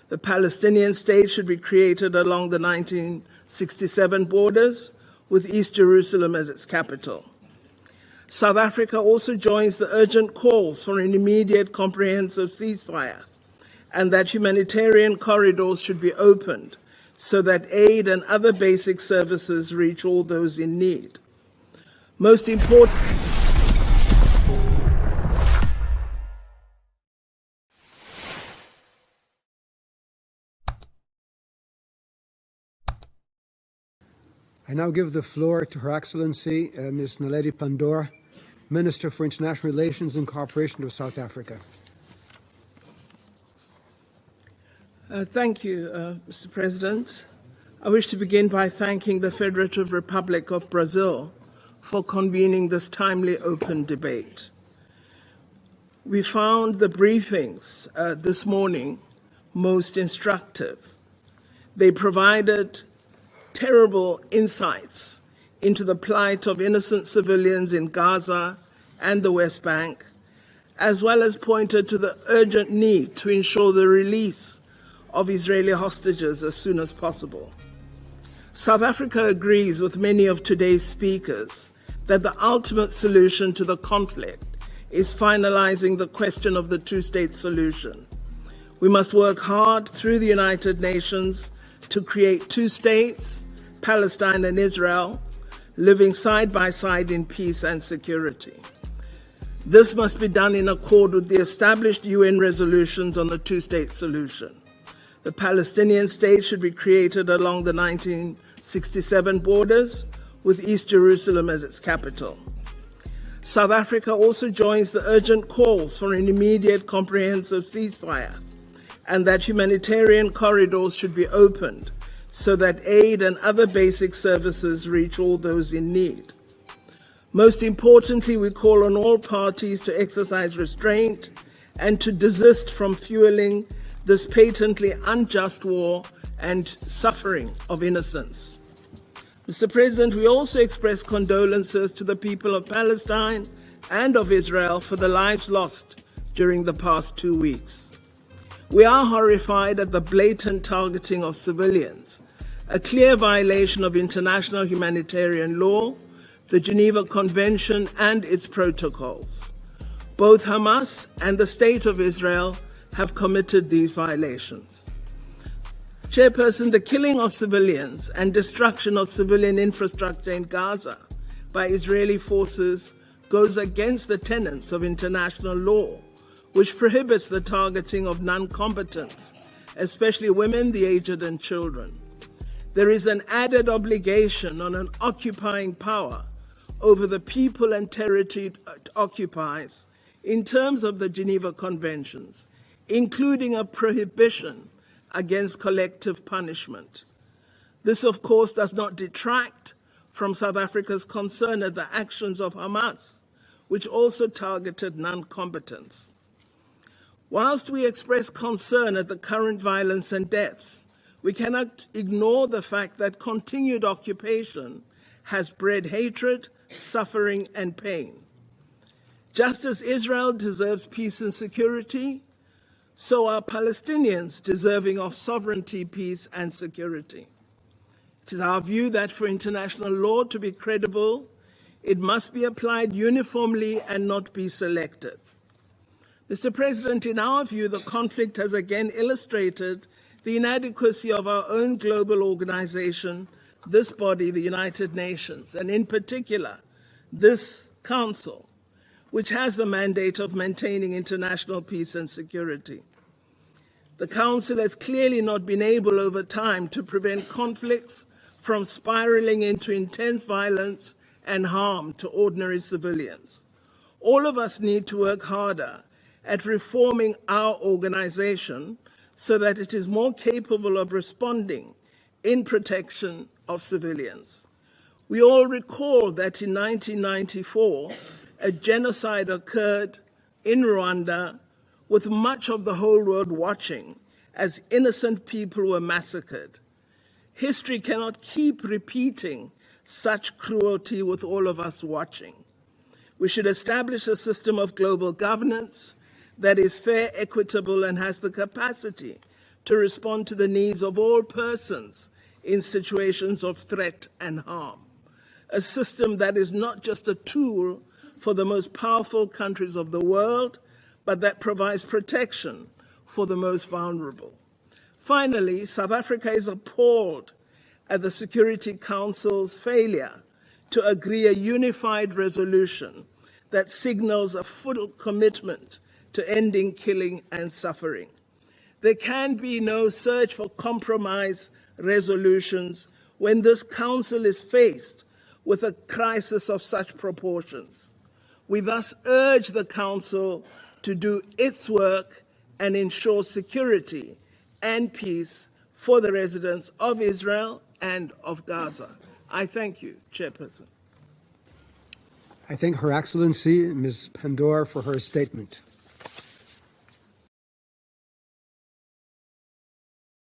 The Palestinian state should be created along the 1967 borders, with East Jerusalem as its capital. South Africa also joins the urgent calls for an immediate comprehensive ceasefire and that humanitarian corridors should be opened so that aid and other basic services reach all those in need. Most important, I now give the floor to Her Excellency, Ms. Naledi Pandor, Minister for International Relations and Cooperation of South Africa. Thank you, Mr. President. I wish to begin by thanking the Federative Republic of Brazil for convening this timely open debate. We found the briefings this morning most instructive. They provided terrible insights into the plight of innocent civilians in Gaza and the West Bank, as well as pointed to the urgent need to ensure the release of Israeli hostages as soon as possible. South Africa agrees with many of today's speakers that the ultimate solution to the conflict is finalizing the question of the two-state solution. We must work hard through the United Nations to create two states, Palestine and Israel, living side by side in peace and security. This must be done in accord with the established UN resolutions on the two-state solution. The Palestinian state should be created along the 1967 borders, with East Jerusalem as its capital. South Africa also joins the urgent calls for an immediate comprehensive ceasefire and that humanitarian corridors should be opened so that aid and other basic services reach all those in need. Most importantly, we call on all parties to exercise restraint and to desist from fueling this patently unjust war and suffering of innocents. Mr. President, we also express condolences to the people of Palestine and of Israel for the lives lost during the past 2 weeks. We are horrified at the blatant targeting of civilians, a clear violation of international humanitarian law, the Geneva Convention and its protocols. Both Hamas and the State of Israel have committed these violations. Chairperson, the killing of civilians and destruction of civilian infrastructure in Gaza by Israeli forces goes against the tenets of international law, which prohibits the targeting of non-combatants, especially women, the aged, and children. There is an added obligation on an occupying power over the people and territory it occupies in terms of the Geneva Conventions, including a prohibition against collective punishment. This, of course, does not detract from South Africa's concern at the actions of Hamas, which also targeted non-combatants. Whilst we express concern at the current violence and deaths, we cannot ignore the fact that continued occupation has bred hatred, suffering, and pain. Just as Israel deserves peace and security, so are Palestinians deserving of sovereignty, peace, and security. It is our view that for international law to be credible, it must be applied uniformly and not be selective. Mr. President, in our view, the conflict has again illustrated the inadequacy of our own global organization, this body, the United Nations, and in particular, this Council, which has the mandate of maintaining international peace and security. The Council has clearly not been able over time to prevent conflicts from spiraling into intense violence and harm to ordinary civilians. All of us need to work harder at reforming our organization so that it is more capable of responding in protection of civilians. We all recall that in 1994, a genocide occurred in Rwanda with much of the whole world watching as innocent people were massacred. History cannot keep repeating such cruelty with all of us watching. We should establish a system of global governance that is fair, equitable, and has the capacity to respond to the needs of all persons in situations of threat and harm. A system that is not just a tool for the most powerful countries of the world, but that provides protection for the most vulnerable. Finally, South Africa is appalled at the Security Council's failure to agree a unified resolution that signals a full commitment to ending killing and suffering. There can be no search for compromise resolutions when this Council is faced with a crisis of such proportions. We thus urge the Council to do its work and ensure security and peace for the residents of Israel and of Gaza. I thank you, Chairperson. I thank Her Excellency, Ms. Pandor, for her statement.